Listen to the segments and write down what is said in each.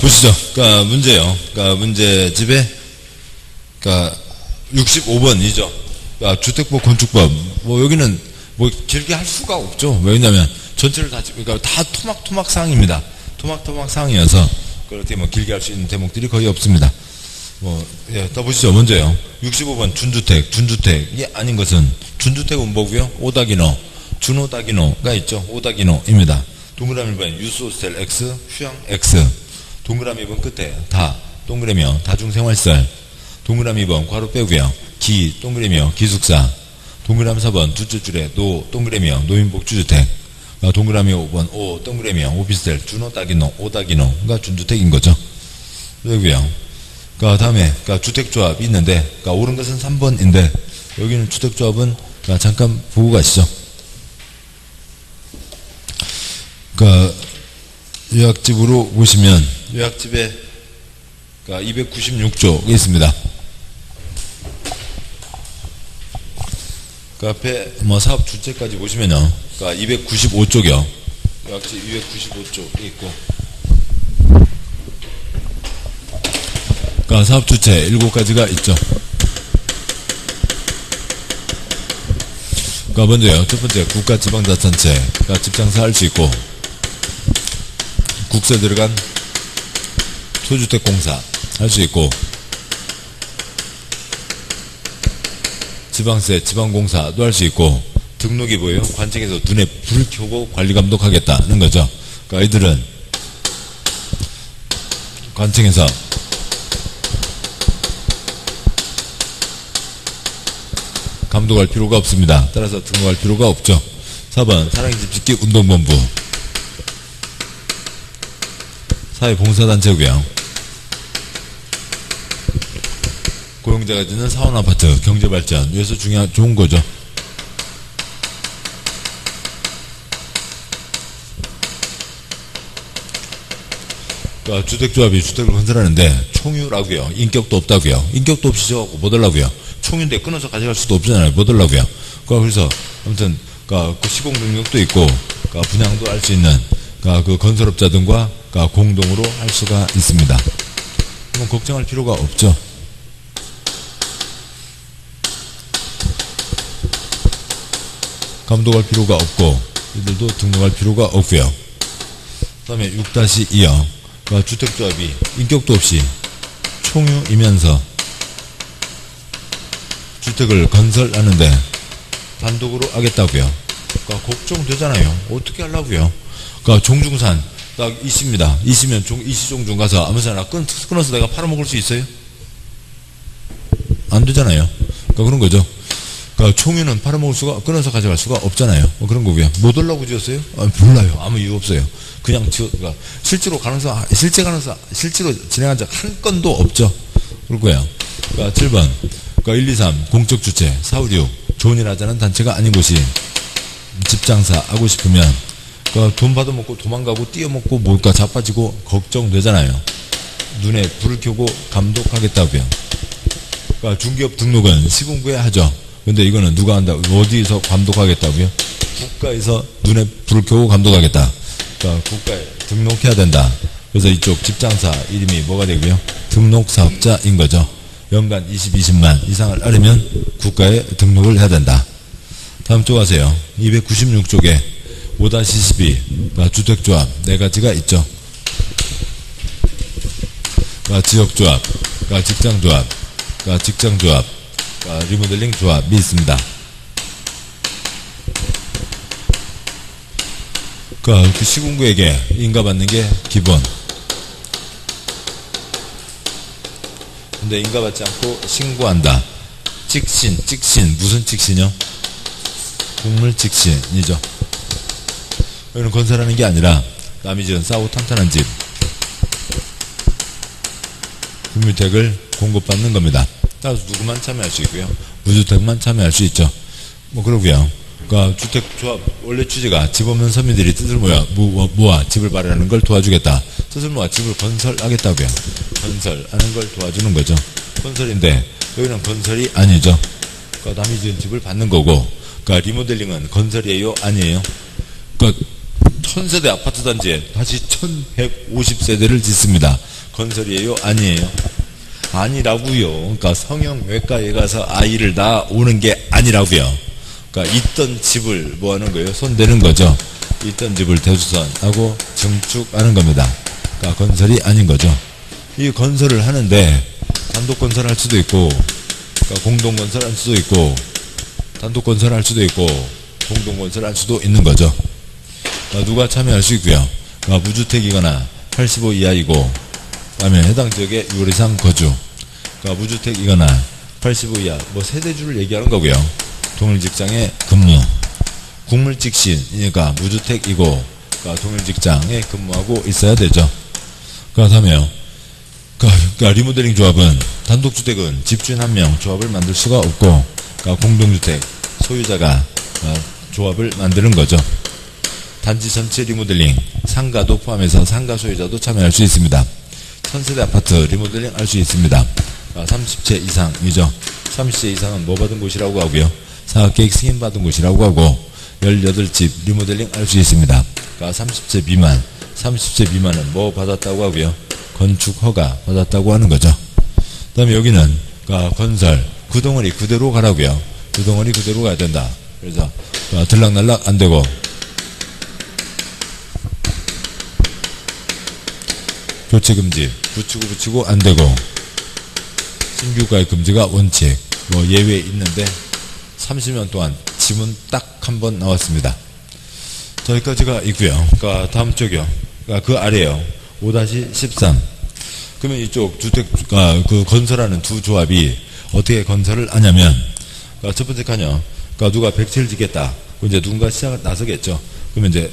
보시죠. 문제요. 문제집에 65번이죠. 주택법 건축법. 여기는 길게 할 수가 없죠. 왜냐면 전체를 다 토막 사항입니다. 토막 사항이어서 그렇게 길게 할 수 있는 대목들이 거의 없습니다. 더 보시죠. 먼저요. 65번 준주택이 아닌 것은 준주택은 뭐고요? 오다기노, 준오다기노가 있죠. 오다기노입니다. 동그라미 1번 유스호스텔 X, 휴양 X. 동그라미 2번 끝에 다 동그라미요. 다중생활설. 동그라미 2번 괄호 빼고요. 기 동그라미요. 기숙사. 동그라미 4번 두째 줄에 노 동그라미요. 노인복주주택. 동그라미 5번 오 동그라미요. 오피스텔 준오다기노 오다기노가 준주택인 거죠. 여기요. 다음에 주택조합이 있는데 옳은 것은 3번인데 여기는 주택조합은 잠깐 보고 가시죠. 요약집으로 보시면 요약집에 296쪽이 있습니다. 앞에 사업 주체까지 보시면요. 295쪽이요. 요약집 295쪽이 있고 사업 주체 7가지가 있죠. 먼저요. 첫 번째 국가지방자치단체 집장사 할 수 있고 국세 들어간 소주택공사 할 수 있고 지방세 지방공사도 할 수 있고 등록이 뭐예요? 관청에서 눈에 불 켜고 관리 감독하겠다는 거죠. 이들은 관청에서 감독할 필요가 없습니다. 따라서 등록할 필요가 없죠. 4번 사랑집짓기 운동본부 사회봉사단체고요. 고용자가 짓는 사원아파트 경제발전 위해서 좋은 거죠. 주택조합이 주택을 건설하는데 총유라고요. 인격도 없다고요. 인격도 없이 저하고 못 하려고요. 총유인데 끊어서 가져갈 수도 없잖아요. 못 하려고요. 그래서 아무튼 시공 능력도 있고 분양도 할 수 있는 건설업자 등과 공동으로 할 수가 있습니다. 그럼 걱정할 필요가 없죠. 감독할 필요가 없고 이들도 등록할 필요가 없고요. 그 다음에 6-2요. 주택조합이 인격도 없이 총유이면서 주택을 건설하는데 단독으로 하겠다고요. 걱정되잖아요. 어떻게 하려고요? 종중산 딱 이씨입니다. 이씨면 이씨종중 가서 아무데나 끊어서 내가 팔아먹을 수 있어요? 안 되잖아요. 그런 거죠. 총유는 팔아먹을 수가 끊어서 가져갈 수가 없잖아요. 그런 거고요. 못 하려고 지었어요? 몰라요. 아무 이유 없어요. 그냥 실제로 진행한 적 한 건도 없죠. 그렇고요. 7번 1, 2, 3 공적 주체 4, 5, 6 좋은 일 하자는 단체가 아닌 곳이 집장사 하고 싶으면 돈 받아먹고 도망가고 뛰어먹고 자빠지고 걱정되잖아요. 눈에 불을 켜고 감독하겠다고요. 중개업 등록은 시군구에 하죠. 근데 이거는 누가 한다고? 어디서 감독하겠다고요? 국가에서 눈에 불을 켜고 감독하겠다. 국가에 등록해야 된다. 그래서 이쪽 집장사 이름이 뭐가 되고요? 등록사업자인 거죠. 연간 20만 이상을 하려면 국가에 등록을 해야 된다. 다음 쪽 가세요. 296쪽에 5-12 주택조합 4가지가 있죠. 지역조합, 직장조합, 직장조합, 리모델링 조합이 있습니다. 시군구에게 인가받는 게 기본. 근데 인가받지 않고 신고한다. 직신 무슨 직신이요? 국물직신이죠. 여기는 건설하는 게 아니라 남이 지은 싸고 탄탄한 집 국민주택을 공급받는 겁니다. 따라서 누구만 참여할 수 있고요. 무주택만 참여할 수 있죠. 그러고요. 주택조합 원래 취지가 집 없는 서민들이 뜻을 모아 집을 마련하는 걸 도와주겠다. 뜻을 모아 집을 건설하겠다고요. 건설하는 걸 도와주는 거죠. 건설인데 여기는 건설이 아니죠. 남이 지은 집을 받는 거고 리모델링은 건설이에요? 아니에요? 1000세대 아파트 단지에 다시 1150세대를 짓습니다. 건설이에요? 아니에요? 아니라고요. 그러니까 성형외과에 가서 아이를 낳아 오는 게 아니라고요. 그러니까 있던 집을 뭐 하는 거예요? 손대는 거죠. 있던 집을 대수선하고 증축하는 겁니다. 그러니까 건설이 아닌 거죠. 이 건설을 하는데 단독 건설할 수도 있고, 그러니까 공동 건설할 수도 있고, 단독 건설할 수도 있고, 공동 건설할 수도 있는 거죠. 그러니까 누가 참여할 수 있고요. 그러니까 무주택이거나 85 이하이고, 그다음에 해당 지역에 6월 이상 거주. 그러니까 무주택이거나 85 이하, 뭐 세대주를 얘기하는 거고요. 동일 직장에 근무. 국물직신, 그러니까 무주택이고, 그러니까 동일 직장에 근무하고 있어야 되죠. 그렇다면, 그러니까 리모델링 조합은 단독주택은 집주인 한 명 조합을 만들 수가 없고, 그러니까 공동주택 소유자가 조합을 만드는 거죠. 단지 전체 리모델링, 상가도 포함해서 상가 소유자도 참여할 수 있습니다. 1000세대 아파트 리모델링 할 수 있습니다. 30채 이상이죠. 30채 이상은 뭐 받은 곳이라고 하고요. 사업계획 승인 받은 곳이라고 하고, 18집 리모델링 할 수 있습니다. 그러니까 30채 미만, 30채 미만은 뭐 받았다고 하고요. 건축 허가 받았다고 하는 거죠. 그 다음에 여기는 그러니까 건설, 그 덩어리 그대로 가라고요. 그 덩어리 그대로 가야 된다. 그래서 들락날락 안 되고, 교체 금지, 붙이고 안 되고, 신규 가입 금지가 원칙, 뭐 예외 있는데 30년 동안 지문 딱 한 번 나왔습니다. 저기까지가 있고요. 그러니까 다음 쪽이요. 그러니까 그 아래요. 5-13. 그러면 이쪽 주택, 그 건설하는 두 조합이 어떻게 건설을 하냐면, 그러니까 첫 번째 칸이요. 그러니까 누가 백채를 짓겠다. 이제 누군가 시장을 나서겠죠. 그러면 이제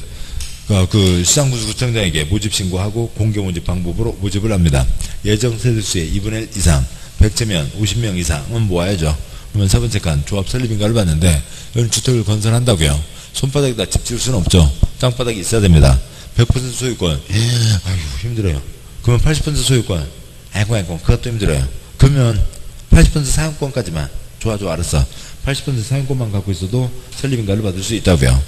그 시장구청장에게 모집 신고하고 공개 모집 방법으로 모집을 합니다. 예정 세대수의 2분의 1 이상, 100채면 50명 이상은 모아야죠. 그러면 세 번째 칸 조합 설립인가를 봤는데, 이런 주택을 건설한다고요. 손바닥에다 집 지을 수는 없죠. 땅바닥이 있어야 됩니다. 100% 소유권, 아유 힘들어요. 그러면 80% 소유권, 아이고 그것도 힘들어요. 그러면 80% 사용권까지만, 좋아 알았어. 80% 사용권만 갖고 있어도 설립인가를 받을 수 있다고요.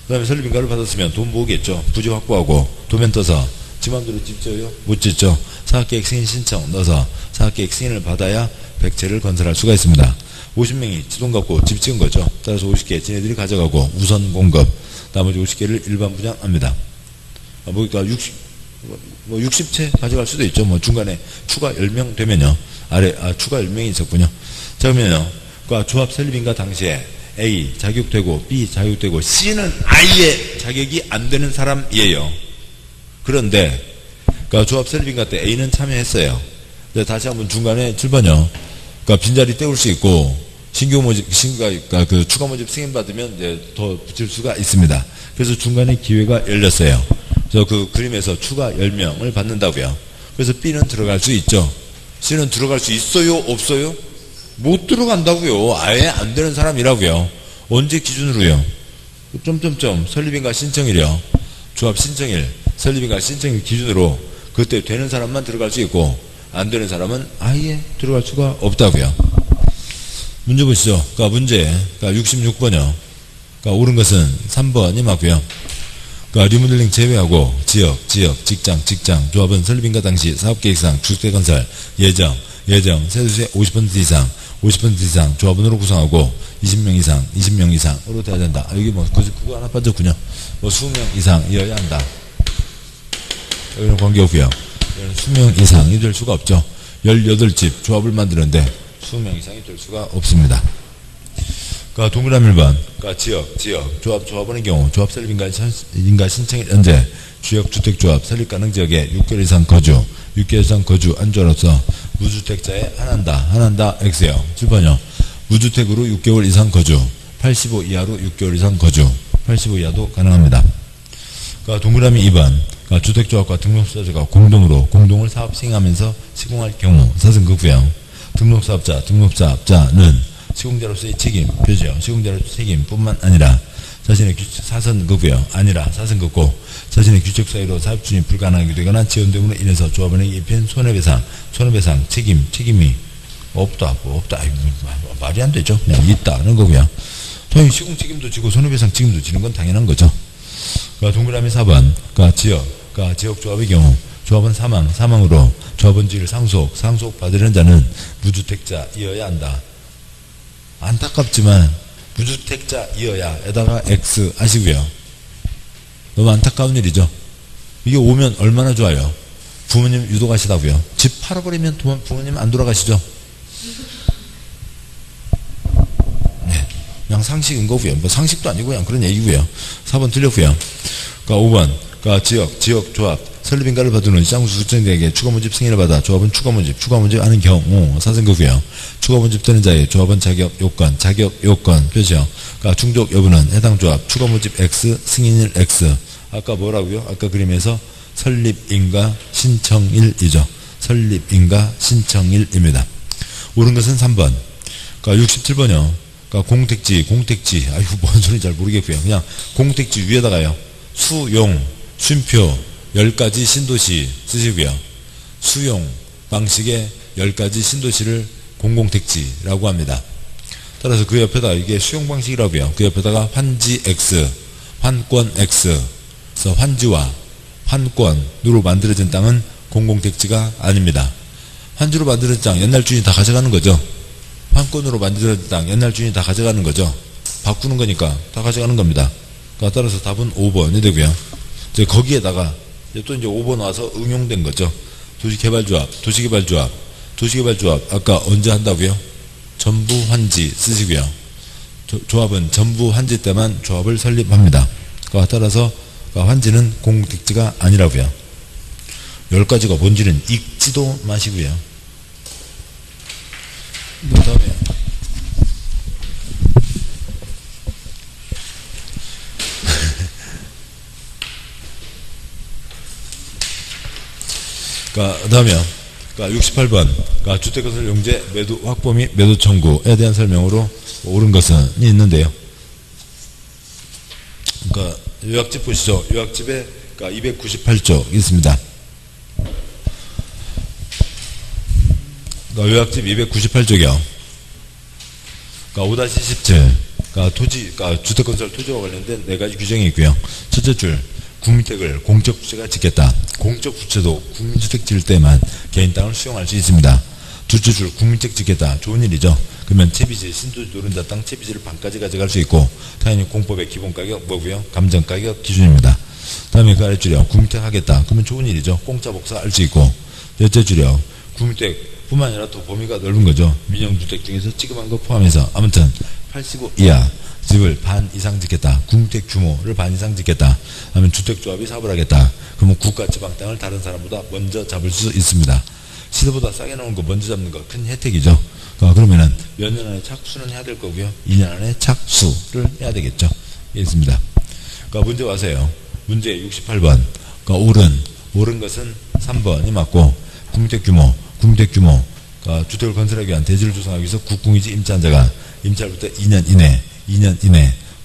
그 다음에 설립인가를 받았으면 돈 모으겠죠. 부지 확보하고 도면 떠서 지 맘대로 집 지어요? 못 짓죠. 사업계획 승인 신청 넣어서 사업계획 승인을 받아야 100채를 건설할 수가 있습니다. 50명이 지돈 갖고 집 지은 거죠. 따라서 50개 지네들이 가져가고 우선 공급, 나머지 50개를 일반 분양합니다. 그러니까 60채 가져갈 수도 있죠. 뭐 중간에 추가 10명 되면요. 추가 10명이 있었군요. 자, 그러면요. 그러니까 조합 설립인가 당시에 A 자격되고 B 자격되고 C는 아예 자격이 안 되는 사람이에요. 그런데 그러니까 조합 설립인가 때 A는 참여했어요. 다시 한번 중간에 7번이요. 그러니까 빈자리 때울 수 있고 신규 모집, 그러니까 그 추가 모집 승인 받으면 이제 더 붙일 수가 있습니다. 그래서 중간에 기회가 열렸어요. 그래서 그 그림에서 추가 10명을 받는다고요. 그래서 B는 들어갈 수 있죠. C는 들어갈 수 있어요? 없어요? 못 들어간다고요. 아예 안 되는 사람이라고요. 언제 기준으로요? 설립인가 신청일이요. 조합 신청일, 설립인가 신청일 기준으로 그때 되는 사람만 들어갈 수 있고 안 되는 사람은 아예 들어갈 수가 없다고요. 문제 보시죠. 그러니까 문제, 그러니까 66번이요. 그러니까 옳은 것은 3번이 맞고요. 그러니까 리모델링 제외하고 지역, 직장, 조합은 설립인가 당시 사업계획상 주택건설 예정, 세대수의 50% 이상 조합원으로 구성하고 20명 이상으로 돼야 된다. 여기 뭐 그거 하나 빠졌군요. 뭐 수명 이상이어야 한다. 여기는 관계없고요. 여기는 수명 이상이 될 수가 없죠. 18집 조합을 만드는데 수명 이상이 될 수가 없습니다. 그러니까 동그라미 1번, 그러니까 지역, 조합원의 경우 조합 설립인가 신청일 현재 주역주택조합 설립 가능 지역에 6개월 이상 거주한 조로서 무주택자에 한한다 X요. 7번이요. 무주택으로 6개월 이상 거주, 85 이하로 6개월 이상 거주, 85 이하도 가능합니다. 그러니까 동그라미 2번, 그러니까 주택조합과 등록사업자가 공동을 사업 시행하면서 시공할 경우 사승급부양. 등록사업자는 시공자로서의 책임, 표죠. 시공자로서의 책임뿐만 아니라 자신의 사선급고요. 사선급고 자신의 규칙 사유로 사업 중이 불가능하게 되거나 지연 등으로 인해서 조합원에게 입힌 손해배상 책임이 없다. 말이 안 되죠. 그냥 있다는 거고요. 당연히 시공 책임도 지고 손해배상 책임도 지는 건 당연한 거죠. 그러니까 동그라미 4번, 그러니까 지역 조합의 경우 조합은 사망으로 조합은 지을 상속 받으려는 자는 무주택자이어야 한다. 안타깝지만 무주택자이어야에다가 X 하시고요. 너무 안타까운 일이죠. 이게 오면 얼마나 좋아요. 부모님 유독하시다고요. 집 팔아버리면 부모님 안 돌아가시죠. 네, 그냥 상식인 거고요. 뭐 상식도 아니고 그냥 그런 얘기고요. 4번 틀렸고요. 그러니까 5번 그러니까 지역 조합 설립인가를 받은 쌍수 수정자에게 추가모집 승인을 받아 조합은 추가모집 하는 경우 사생거고요. 추가모집 되는 자의 조합은 자격 요건 표시요. 그러니까 충족 여부는 해당 조합 추가모집 X 승인일 X. 아까 뭐라고요? 아까 그림에서 설립인가 신청일이죠. 설립인가 신청일입니다. 옳은 것은 3번. 그러니까 67번이요. 그러니까 공택지 아이고 뭔 소리인지 잘 모르겠고요. 그냥 공택지 위에다가요. 수용 쉼표 10가지 신도시 쓰시고요. 수용 방식의 10가지 신도시를 공공택지라고 합니다. 따라서 그 옆에다가 이게 수용 방식이라고요. 그 옆에다가 환지 X, 환권 X. 그래서 환지와 환권으로 만들어진 땅은 공공택지가 아닙니다. 환지로 만들어진 땅 옛날 주인이 다 가져가는 거죠. 환권으로 만들어진 땅 옛날 주인이 다 가져가는 거죠. 바꾸는 거니까 다 가져가는 겁니다. 그러니까 따라서 답은 5번이 되고요. 이제 거기에다가 또 이제 5번 와서 응용된 거죠. 도시개발조합 아까 언제 한다고요? 전부 환지 쓰시고요. 조합은 전부 환지 때만 조합을 설립합니다. 그와 따라서 환지는 공공택지가 아니라고요. 10가지가 뭔지는 읽지도 마시고요. 그 다음에 그 다음에요. 68번 주택건설 용제 매도 확보 및 매도 청구에 대한 설명으로 옳은 것은 있는데요. 그러니까 요약집 보시죠. 요약집에 298쪽 있습니다. 요약집 298쪽이요. 5-17 주택건설 토지와 관련된 4가지 규정이 있고요. 첫째 줄 국민택을 공적주체가 짓겠다. 공적주체도 국민주택 지을 때만 개인 땅을 수용할 수 있습니다. 둘째 줄 국민택 짓겠다. 좋은 일이죠. 그러면 채비지 신도시 노른자 땅 채비지를 반까지 가져갈 수 있고 당연히 공법의 기본가격 뭐고요? 감정가격 기준입니다. 다음에 그 아래줄이요. 국민택 하겠다. 그러면 좋은 일이죠. 공짜 복사할 수 있고. 넷째 줄이요. 국민택 뿐만 아니라 또 범위가 넓은 거죠. 민영주택 중에서 지급한 거 포함해서 아무튼 85 이하 집을 반 이상 짓겠다. 국민택 규모를 반 이상 짓겠다. 하면 주택조합이 사업을 하겠다. 그러면 국가 지방 땅을 다른 사람보다 먼저 잡을 수 있습니다. 시세보다 싸게 나온 거 먼저 잡는 거 큰 혜택이죠. 그러면은 몇 년 안에 착수는 해야 될 거고요. 2년 안에 착수를 해야 되겠죠. 있습니다. 문제 와서요. 문제 68번. 옳은 것은 3번이 맞고 국민택 규모 주택을 건설하기 위한 대지를 조성하기 위해서 국공유지 임차한 자가 임차로부터 2년 이내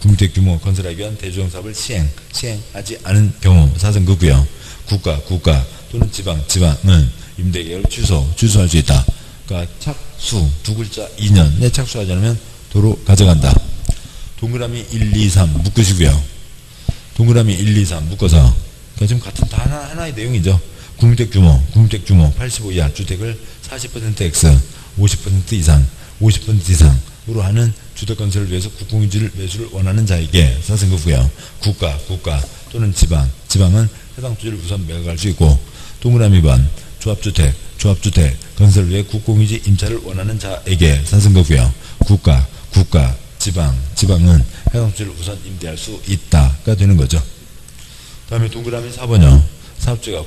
국민택 규모 건설하기 위한 대조정사업을 시행하지 않은 경우 사선거고요. 국가 또는 지방은 임대계약을 취소할 수 있다. 그러니까 착수 두 글자 2년 내 착수하지 않으면 도로 가져간다. 동그라미 1, 2, 3 묶으시고요. 동그라미 1, 2, 3 묶어서 그러니까 지금 같은 다 하나의 내용이죠. 국민택 규모 85 이하 주택을 40% X 50% 이상으로 하는 주택 건설을 위해서 국공유지를 매수를 원하는 자에게 사선거고요. 국가 또는 지방은 해당 토지를 우선 매각할 수 있고 동그라미 번 조합주택 건설을 위해 국공유지 임차를 원하는 자에게 사선거고요. 국가 지방은 해당 토지를 우선 임대할 수 있다가 되는 거죠. 다음에 동그라미 4번이요. 사업주가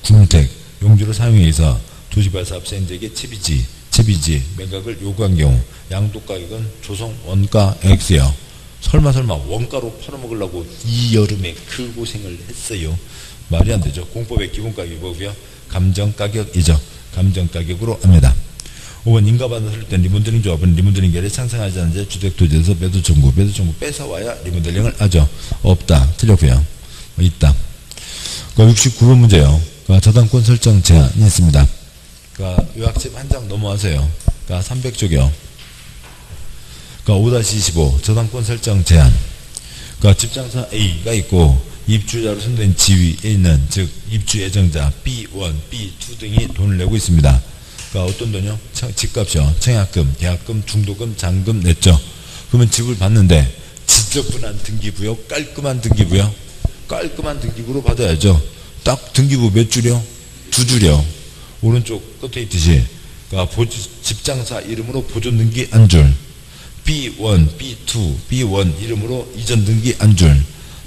국민택 용지로 사용에 의해서 도시발사업 시행자에게 채비지 매각을 요구한 경우 양도가격은 조성 원가 X요. 설마 원가로 팔아먹으려고 이 여름에 그 고생을 했어요. 말이 안 되죠. 공법의 기본가격이 뭐고요? 감정가격이죠. 감정가격으로 합니다. 5번 인가받아 설립된 리모델링 조합은 리모델링 계획에 상상하지 않은 자 주택토지에서 매도 청구 뺏어와야 리모델링을 하죠. 없다. 틀렸고요. 있다. 69번 문제요. 저당권 설정 제한이 있습니다. 요약집 한 장 넘어와서요. 300쪽이요. 5-25 저당권 설정 제한. 집장사 A가 있고 입주자로 선정된 지위에 있는, 즉 입주 예정자 B1, B2 등이 돈을 내고 있습니다. 그러니까 어떤 돈이요? 집값이요. 청약금, 계약금, 중도금, 잔금 냈죠. 그러면 집을 받는데 지저분한 등기부요? 깔끔한 등기부요? 깔끔한 등기부로 받아야죠. 딱 등기부 몇 줄이요? 2줄이요. 오른쪽 끝에 있듯이. 그러니까 집장사 이름으로 보존 등기 한 줄. B1, B2, B1 이름으로 이전 등기 한 줄.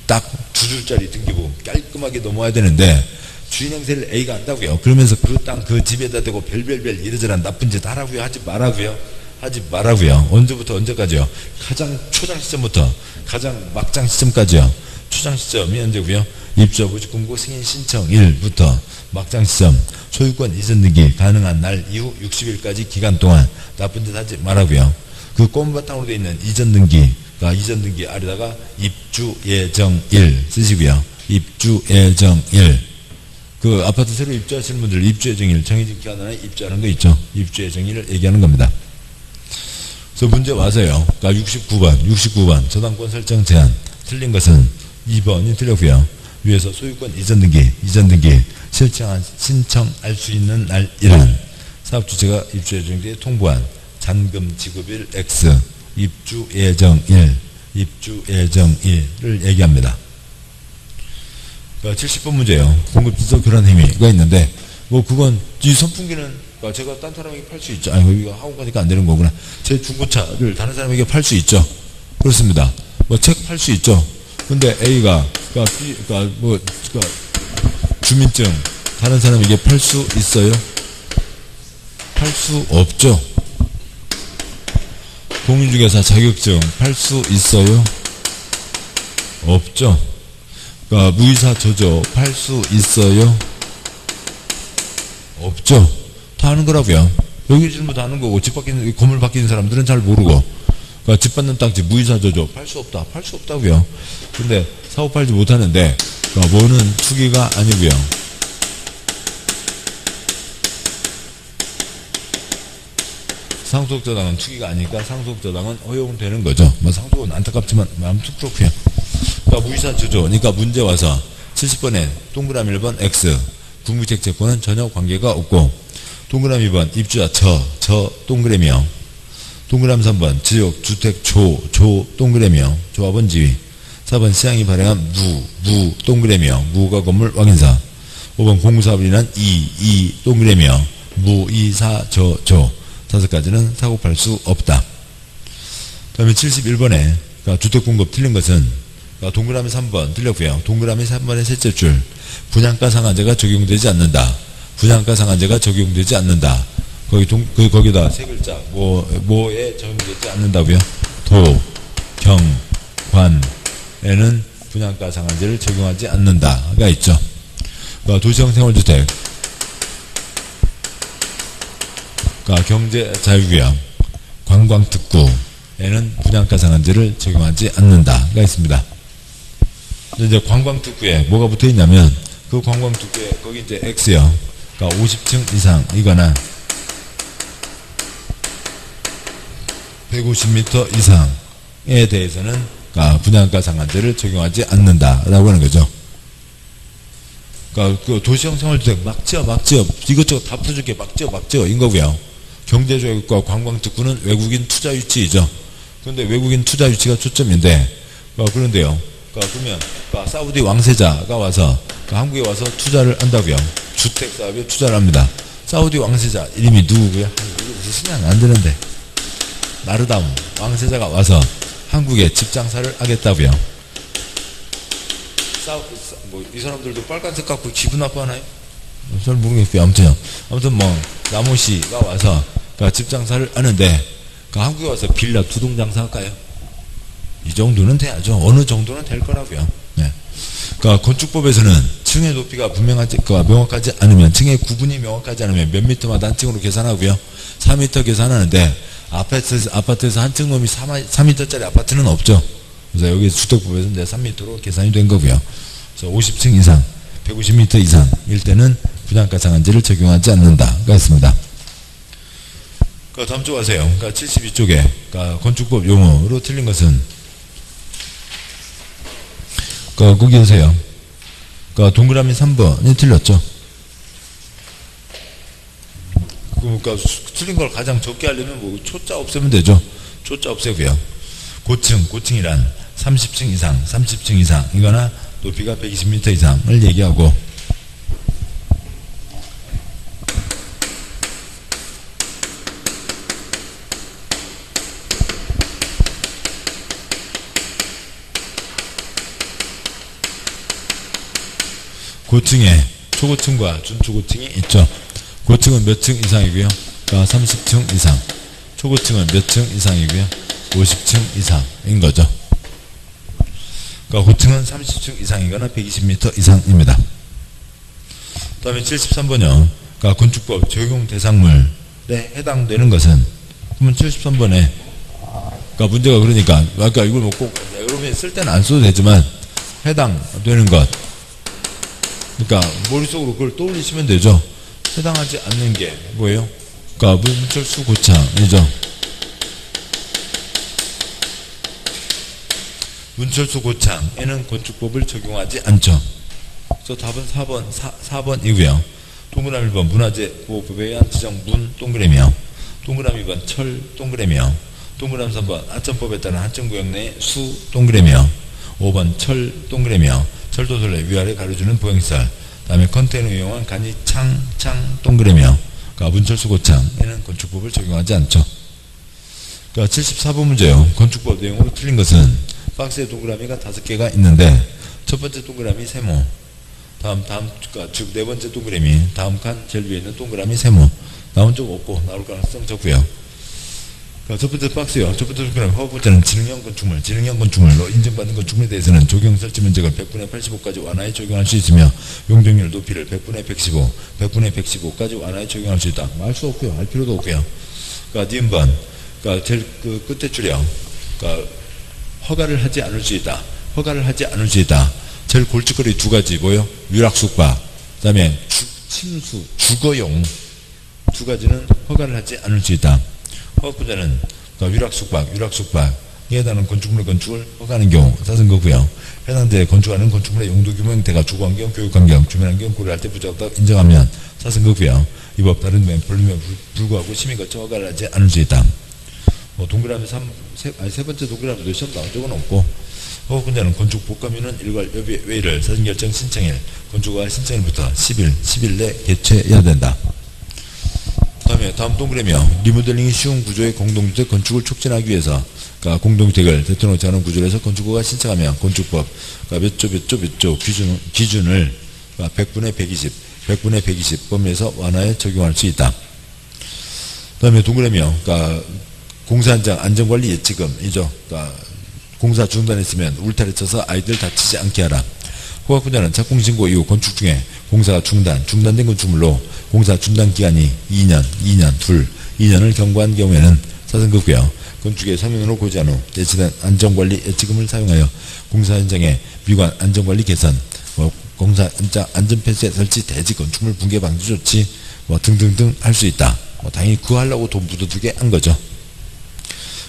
딱 2줄짜리 등기부 깔끔하게 넘어야 되는데 주인 행세를 A가 한다고요. 그러면서 그 땅 그 집에다 대고 별별별 이러저런 나쁜 짓 하라고요? 하지 말라고요? 하지 말라고요. 언제부터 언제까지요? 가장 초장 시점부터 가장 막장 시점까지요. 초장 시점이 언제고요? 입주자 모집공고 승인 신청일부터 막장 시점 소유권 이전 등기 가능한 날 이후 60일까지 기간 동안 나쁜 짓 하지 말라고요. 그 꽃바탕으로 되어 있는 이전 등기, 그러니까 이전 등기 아래다가 입주 예정일 쓰시고요. 입주 예정일. 그 아파트 새로 입주하시는 분들 입주 예정일 정해진 기간 안에 입주하는 거 있죠. 입주 예정일을 얘기하는 겁니다. 그래서 문제 와서요. 그러니까 69번 저당권 설정 제한 틀린 것은 2번이 틀렸고요. 위에서 소유권 이전 등기 신청할 수 있는 날이란 사업주체가 입주 예정일에 통보한 잔금 지급일 X 입주 예정일을 얘기합니다. 그러니까 70번 문제예요. 공급지수 교란 행위가 있는데 뭐 그건 이 선풍기는 그러니까 제가 딴 사람에게 팔 수 있죠. 아니 여기가 학원 가니까 안 되는 거구나. 제 중고차를 다른 사람에게 팔 수 있죠. 그렇습니다. 뭐 책 팔 수 있죠. 근데 A가 그러니까 주민증 다른 사람에게 팔 수 있어요? 팔 수 없죠. 공인중개사 자격증 팔 수 있어요? 없죠. 그러니까 무이사 저조 팔 수 있어요? 없죠. 다 아는 거라고요. 여기 전부 다 아는 거고 집 바뀌는 건물 바뀌는 사람들은 잘 모르고 그러니까 집 받는 땅집 무이사 저조 팔 수 없다. 팔 수 없다고요. 근데 사고 팔지 못하는데 그러니까 뭐는 투기가 아니고요. 상속저당은 투기가 아니니까 상속저당은 허용되는 거죠. 뭐 상속은 안타깝지만 아무튼 그렇고요. 그러니까 무이사 저조. 그러니까 문제 와서 70번에 동그라미 1번 X 국민택채권은 전혀 관계가 없고 동그라미 2번 입주자 저 동그라미요. 동그라미 3번 지역 주택 조 동그라미요. 조합원 지위. 4번 시장이 발행한 무 동그라미요. 무가 건물 확인사. 5번 공사업이란 이 동그라미요. 무이사 조 5가지는 사고 팔 수 없다. 그 다음에 71번에 그러니까 주택공급 틀린 것은 그러니까 동그라미 3번 틀렸고요. 동그라미 3번의 셋째 줄 분양가 상한제가 적용되지 않는다. 분양가 상한제가 적용되지 않는다. 거기다 세 글자 뭐에 적용되지 않는다고요? 도, 경, 관에는 분양가 상한제를 적용하지 않는다가 있죠. 그러니까 도시형 생활주택 그러니까 경제자유구역 관광특구에는 분양가 상한제를 적용하지 않는다가 있습니다. 이제 관광특구에 뭐가 붙어 있냐면 그 관광특구에 거기 이제 X요. 그러니까 50층 이상이거나 150m 이상에 대해서는 그러니까 분양가 상한제를 적용하지 않는다라고 하는 거죠. 그러니까 그 도시형 생활주택 막 지어 이것저것 다 풀어줄게 막 지어인 거고요. 경제조약과 관광특구는 외국인 투자 유치이죠. 그런데 외국인 투자 유치가 초점인데 그런데요. 그러면 사우디 왕세자가 와서 한국에 와서 투자를 한다고요. 주택 사업에 투자를 합니다. 사우디 왕세자 이름이 누구고요? 이거 무슨 쓰면 안 되는데 나르담 왕세자가 와서 한국에 집 장사를 하겠다고요. 이 사람들도 빨간색 갖고 기분 나빠하나요? 잘 모르겠고요. 아무튼 남호 씨가 와서 집 장사를 하는데 한국에 와서 빌라 두동 장사 할까요? 이 정도는 돼야죠. 어느 정도는 될 거라고요. 네. 그러니까 건축법에서는 층의 높이가 명확하지 않으면 층의 구분이 명확하지 않으면 몇 미터마다 한 층으로 계산하고요. 4m 계산하는데 아파트에서 한 층 놈이 3m짜리 아파트는 없죠. 그래서 여기 주택법에서는 3m로 계산이 된 거고요. 그래서 50층 이상 150m 이상일 때는 분양가 상한제를 적용하지 않는다가 있습니다. 다음 쪽 가세요. 72쪽에 건축법 용어로 틀린 것은 거기 보세요. 그러니까 동그라미 3번이 틀렸죠. 그러니까 틀린 걸 가장 적게 하려면 뭐 초자 없애면 되죠. 초자 없애고요. 고층이란 30층 이상, 30층 이상 이거나 높이가 120m 이상을 얘기하고, 고층에 초고층과 준초고층이 있죠. 고층은 몇 층 이상이고요? 그러니까 30층 이상. 초고층은 몇 층 이상이고요? 50층 이상인 거죠. 그러니까 고층은 30층 이상이거나 120m 이상입니다. 그 다음에 73번이요. 그러니까 건축법 적용 대상물에 해당되는 것은, 그러면 73번에 그러니까 문제가 그러니까 아까 이걸 뭐 꼭 여러분이 쓸 때는 안 써도 되지만 해당되는 것, 그러니까 머릿속으로 그걸 떠올리시면 되죠. 해당하지 않는 게 뭐예요? 그러니까 문철수 고창이죠. 문철수 고창에는 건축법을 적용하지 않죠. 그래서 답은 4번이고요. 동그라미 1번 문화재 보호법에 의한 지정 문 동그라미요. 동그라미 2번 철 동그라미요. 동그라미 3번 하천법에 따른 하천구역 내 수 동그라미요. 5번 철 동그라미요. 철도설 내 위아래 가려주는 보행시설. 다음에 컨테이너 이용한 간이 창 동그라미요. 그러니까 문철수 고창에는 건축법을 적용하지 않죠. 그러니까 74번 문제요. 건축법 내용으로 틀린 것은 박스에 동그라미가 5개가 있는데 첫 번째 동그라미 세모, 그러니까 즉 네 번째 동그라미 다음 칸 제일 위에 있는 동그라미 세모. 나온 적 없고 나올 가능성 적고요. 첫 번째 박스요. 첫 번째 동그라미 허브자는 지능형 건축물로 인정받는 건축물에 대해서는 적용 설치 면적을 100분의 85까지 완화해 적용할 수 있으며 용적률 높이를 100분의 115, 100분의 115까지 완화해 적용할 수 있다. 알 수 없고요. 알 필요도 없고요. 그러니까 니은번, 그러니까 제일 그 끝에 줄이요. 그러니까 허가를 하지 않을 수 있다. 허가를 하지 않을 수 있다. 제일 골칫거리 두 가지 뭐요? 위락숙박, 그 다음에 침수, 주거용 두 가지는 허가를 하지 않을 수 있다. 허가권자는 위락숙박에 해당하는 건축물의 건축을 허가하는 경우 사선거고요. 해당자에 건축하는 건축물의 용도 규모 형태가 주거환경, 교육환경, 주민환경 고려할 때 부적합다 인정하면 사선거고요. 이 법 다른 법률에 불구하고 심의 거쳐 허가를 하지 않을 수 있다. 동그라미 세 번째 동그라미도 시험 나온 적은 없고, 허가권자는 건축 복감위는 일괄 회의를 사전결정 신청일, 건축허가 신청일부터 10일 내 개최해야 된다. 다음 동그라미요. 리모델링이 쉬운 구조의 공동주택 건축을 촉진하기 위해서, 그러니까 공동주택을 대통령이 정하는 구조로 해서 건축허가 신청하면 건축법, 그러니까 몇 조 기준을 100분의 120 범위에서 완화해 적용할 수 있다. 그 다음에 동그라미요. 그러니까 공사 현장 안전관리 예치금이죠. 그러니까 공사 중단했으면 울타리 쳐서 아이들 다치지 않게 하라. 허가권자는 착공신고 이후 건축 중에 공사가 중단된 건축물로 공사 중단 기간이 2년을 경과한 경우에는 사선거고요. 건축의 서명으로 고지한 후 제시된 안전관리 예치금을 사용하여 공사 현장의 미관 안전관리 개선, 공사 현장 안전펜스에 설치 대지 건축물 붕괴 방지 조치 등등등 할 수 있다. 당연히 그거 하려고 돈 묻어두게 한 거죠.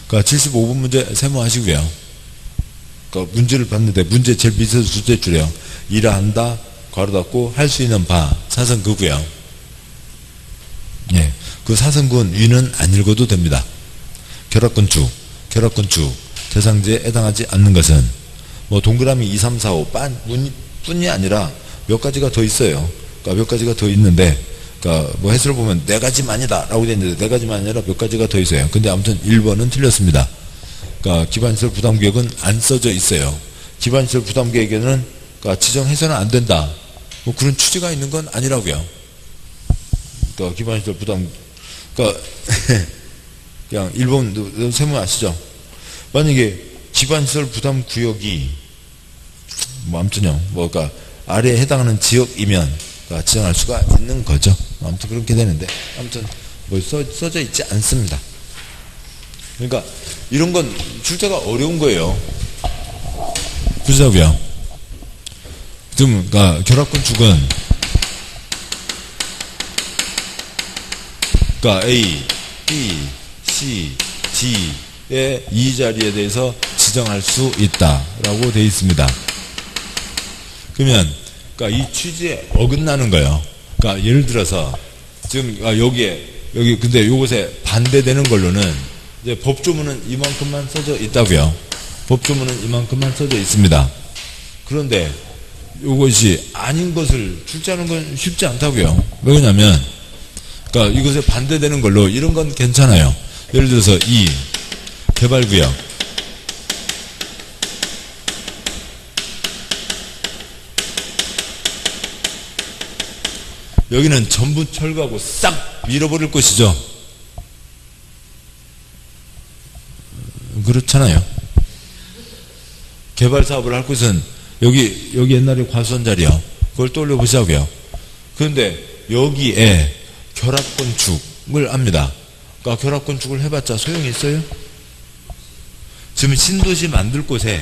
그러니까 75번 문제 세모하시고요. 그러니까 문제를 봤는데 문제 제일 밑에서 둘째 줄이요. 일하 한다 괄호 닫고 할 수 있는 바 사선거고요. 예, 그 사선군 위는 안 읽어도 됩니다. 결합건축 대상지에 해당하지 않는 것은 동그라미 2, 3, 4, 5 뿐이 아니라 몇 가지가 더 있어요. 그러니까 몇 가지가 더 있는데, 그러니까 해설을 보면 네 가지만이다 라고 되어 있는데 네 가지만 아니라 몇 가지가 더 있어요. 근데 아무튼 1번은 틀렸습니다. 그러니까 기반시설 부담계획은 안 써져 있어요. 기반시설 부담계획에는 그러니까 지정해서는 안 된다. 그런 취지가 있는 건 아니라고요. 그러니까 기반시설 부담, 그러니까 그냥 1번 세무 아시죠? 만약에 기반시설 부담 구역이 아무튼요, 그러니까 아래에 해당하는 지역이면 그러니까 지정할 수가 있는 거죠. 아무튼 그렇게 되는데, 아무튼 써져 있지 않습니다. 그러니까 이런 건 출제가 어려운 거예요. 그렇다고요. 그러니까 결합건축은 그러니까 A, B, C, D의 이 자리에 대해서 지정할 수 있다라고 되어 있습니다. 그러면 그러니까 이 취지에 어긋나는 거예요. 그러니까 예를 들어서 지금 여기 근데 요것에 반대되는 걸로는 이제 법조문은 이만큼만 써져 있다고요. 법조문은 이만큼만 써져 있습니다. 그런데 요것이 아닌 것을 출제하는 건 쉽지 않다고요. 왜냐면 그러니까 이것에 반대되는 걸로 이런 건 괜찮아요. 예를 들어서 이 개발구역 여기는 전부 철거하고 싹 밀어버릴 것이죠. 그렇잖아요. 개발 사업을 할 곳은 여기 옛날에 과수원 자리요. 그걸 떠올려 보자고요. 그런데 여기에 결합건축을 합니다. 그러니까 결합건축을 해봤자 소용이 있어요? 지금 신도시 만들 곳에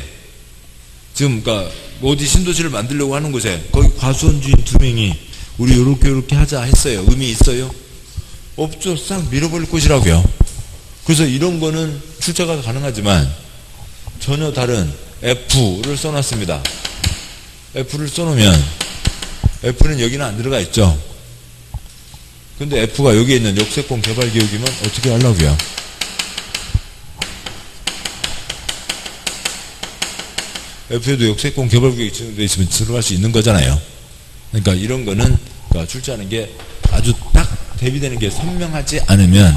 지금 그러니까 어디 신도시를 만들려고 하는 곳에 거기 과수원 주인 2명이 우리 요렇게 하자 했어요. 의미 있어요? 없죠. 싹 밀어버릴 곳이라고요. 그래서 이런 거는 출제가 가능하지만 전혀 다른 F를 써놨습니다. F를 써놓으면 F는 여기는 안 들어가 있죠. 근데 F가 여기에 있는 역세권 개발기획이면 어떻게 하려고요? F에도 역세권 개발기획이 지정되어 있으면 들어갈 수 있는 거잖아요. 그러니까 이런 거는 그러니까 출제하는 게 아주 딱 대비되는 게 선명하지 않으면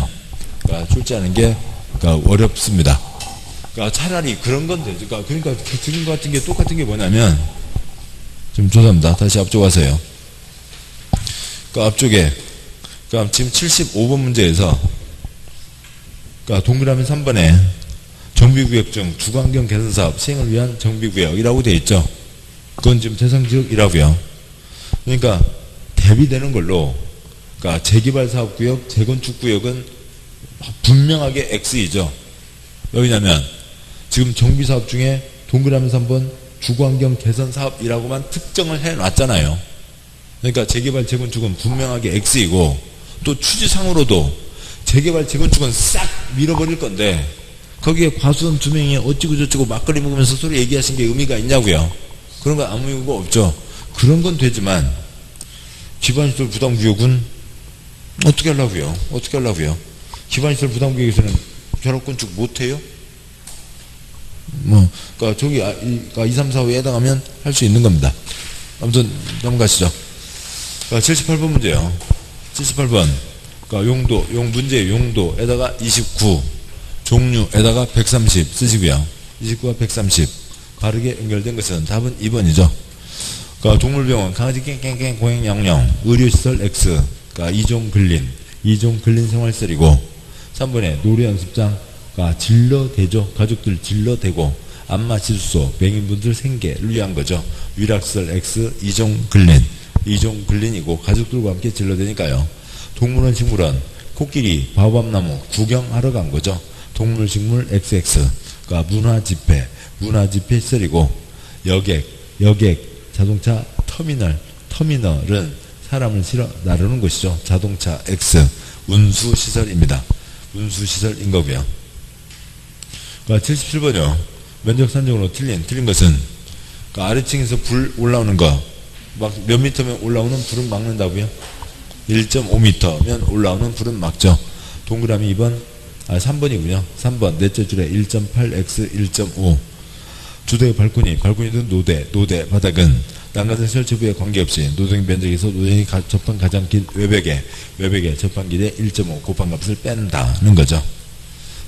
그러니까 출제하는 게 그러니까 어렵습니다. 그러니까 차라리 그런 건 되죠. 그러니까 지금 같은 게 똑같은 게 뭐냐면 좀 죄송합니다. 다시 앞쪽 와서요. 그러니까 앞쪽에 그러니까 지금 75번 문제에서 그러니까 동그라미 3번에 정비구역 중 주거환경 개선사업 시행을 위한 정비구역이라고 되어 있죠. 그건 지금 대상지역이라고요. 그러니까 대비되는 걸로 그러니까 재개발사업구역, 재건축구역은 분명하게 X이죠. 왜냐면 지금 정비사업 중에 동그라미 3번 주거환경 개선사업이라고만 특정을 해놨잖아요. 그러니까 재개발, 재건축은 분명하게 X이고 또 취지상으로도 재개발, 재건축은 싹 밀어버릴 건데 거기에 과수원 2명이 어찌고 저찌고 막걸리 먹으면서 소리 얘기하신 게 의미가 있냐고요. 그런 건 아무 의미가 없죠. 그런 건 되지만 기반시설 부담구역은 어떻게 하려고요? 어떻게 하려고요? 기반시설 부담구역에서는 결합건축 못해요? 그러니까 저기 2, 3, 4, 5에 해당하면 할 수 있는 겁니다. 아무튼 넘어가시죠. 그러니까 78번 문제요. 78번. 그러니까 문제 용도에다가 29, 종류에다가 130 쓰시고요. 29와 130 바르게 연결된 것은 답은 2번이죠. 그러니까 동물병원, 강아지 깽깽깽, 고양 양양, 의료시설 X, 그러니까 이종 근린 생활시설이고 3번에 놀이연습장, 그러니까 진로대죠. 가족들 진로대고 안마시술소, 맹인분들 생계를 위한 거죠. 위락시설 X, 이종 근린이고 가족들과 함께 진로되니까요. 동물원, 식물원, 코끼리, 바오밥나무 구경하러 간 거죠. 동물, 식물 XX, 그러니까 문화집회 시설이고 여객, 자동차 터미널은 사람을 실어 나르는 곳이죠. 자동차 X, 운수시설입니다. 운수시설인 거고요. 그러니까 77번이요. 면적 산정으로 틀린 것은 그러니까 아래층에서 불 올라오는 거 막 몇 미터면 올라오는 불은 막는다고요? 1.5m면 올라오는 불은 막죠. 동그라미 3번이군요. 3번 넷째 줄에 1.8x 1.5 주택 발코니든 노대 바닥은 난간의 설치부에 관계없이 노동 면적에서 노동이 접한 가장 긴 외벽에 접한 길에 1.5 곱한 값을 뺀다는 거죠.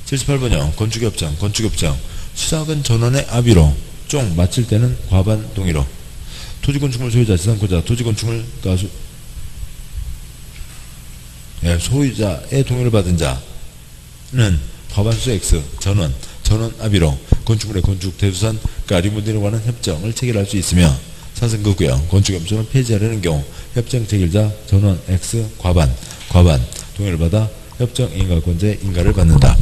78번이요. 건축협정 수작은 전원의 합의로 쫑 마칠 때는 과반 동의로 토지건축물 소유자 지상권자 토지건축물 소유자의 동의를 받은 자는 과반수 X 전원 합의로 건축물의 건축 대수산 리모델링에 관한 협정을 체결할 수 있으며 사승구고요. 건축협정을 폐지하려는 경우 협정 체결자 전원 X 과반 동의를 받아 협정 인가권자의 인가를 받는다.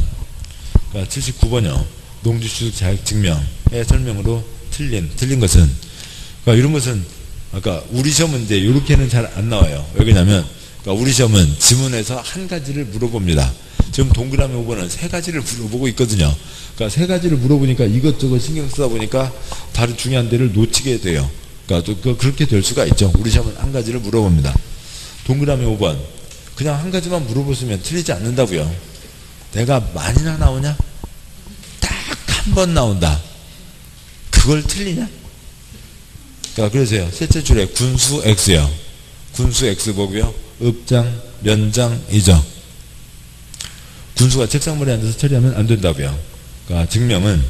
그러니까 79번이요. 농지취득 자격증명의 설명으로 틀린 것은 그러니까 이런 것은 아까 우리 시험은 이제 이렇게는 잘 안 나와요. 왜냐면 그러니까 우리 시험은 지문에서 한 가지를 물어봅니다. 지금 동그라미 5번은 세 가지를 물어보고 있거든요. 그러니까 세 가지를 물어보니까 이것저것 신경 쓰다 보니까 다른 중요한 데를 놓치게 돼요. 그러니까 또 그렇게 될 수가 있죠. 우리 시험은 한 가지를 물어봅니다. 동그라미 5번. 그냥 한 가지만 물어보시면 틀리지 않는다고요. 내가 많이나 나오냐? 딱 한 번 나온다. 그걸 틀리냐? 그러니까 그러세요. 셋째 줄에 군수 X요. 군수 X 보고요. 읍장, 면장이죠. 군수가 책상머리에 앉아서 처리하면 안 된다고요. 그러니까 증명은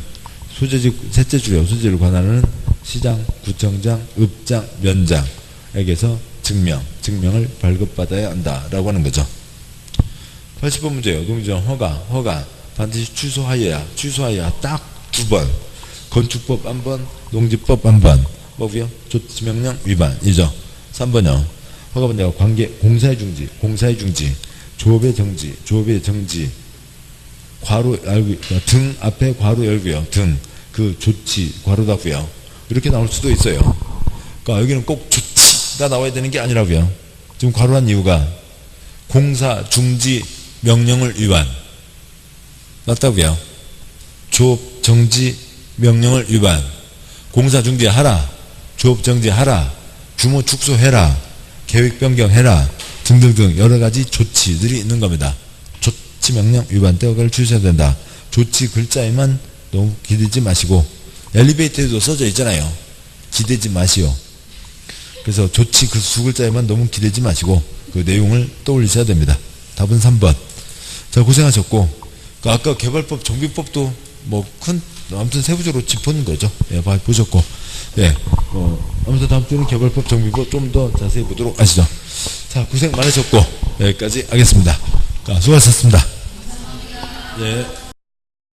소재지, 셋째 줄에 소재를 관할하는 시장, 구청장, 읍장, 면장에게서 증명을 발급받아야 한다라고 하는 거죠. 80번 문제예요. 농지정 허가 반드시 취소하여야 딱 2번. 건축법 1번, 농지법 1번. 뭐고요? 조치명령 위반이죠. 3번요. 허가 반대가 관계 공사의 중지, 조업의 정지, 괄호 열고 등 앞에 괄호 열고요. 등 그 조치 괄호 닫고요. 이렇게 나올 수도 있어요. 그러니까 여기는 꼭 조치가 나와야 되는 게 아니라고요. 지금 괄호한 이유가 공사 중지 명령을 위반 맞다고요. 조업 정지 명령을 위반. 공사 중지하라, 조업 정지하라, 규모 축소해라, 계획 변경해라 등등등 여러 가지 조치들이 있는 겁니다. 조치 명령 위반 때 허가를 취소해야 된다. 조치 글자에만 너무 기대지 마시고, 엘리베이터에도 써져 있잖아요. 기대지 마시오. 그래서 조치 그 두 글자에만 너무 기대지 마시고 그 내용을 떠올리셔야 됩니다. 답은 3번. 자, 고생하셨고, 아까 개발법 정비법도 뭐 아무튼 세부적으로 짚은 거죠. 예, 보셨고, 예, 아무튼 다음 주는 개발법 정비법 좀 더 자세히 보도록 하시죠. 자, 고생 많으셨고 여기까지 하겠습니다. 자, 수고하셨습니다. 예.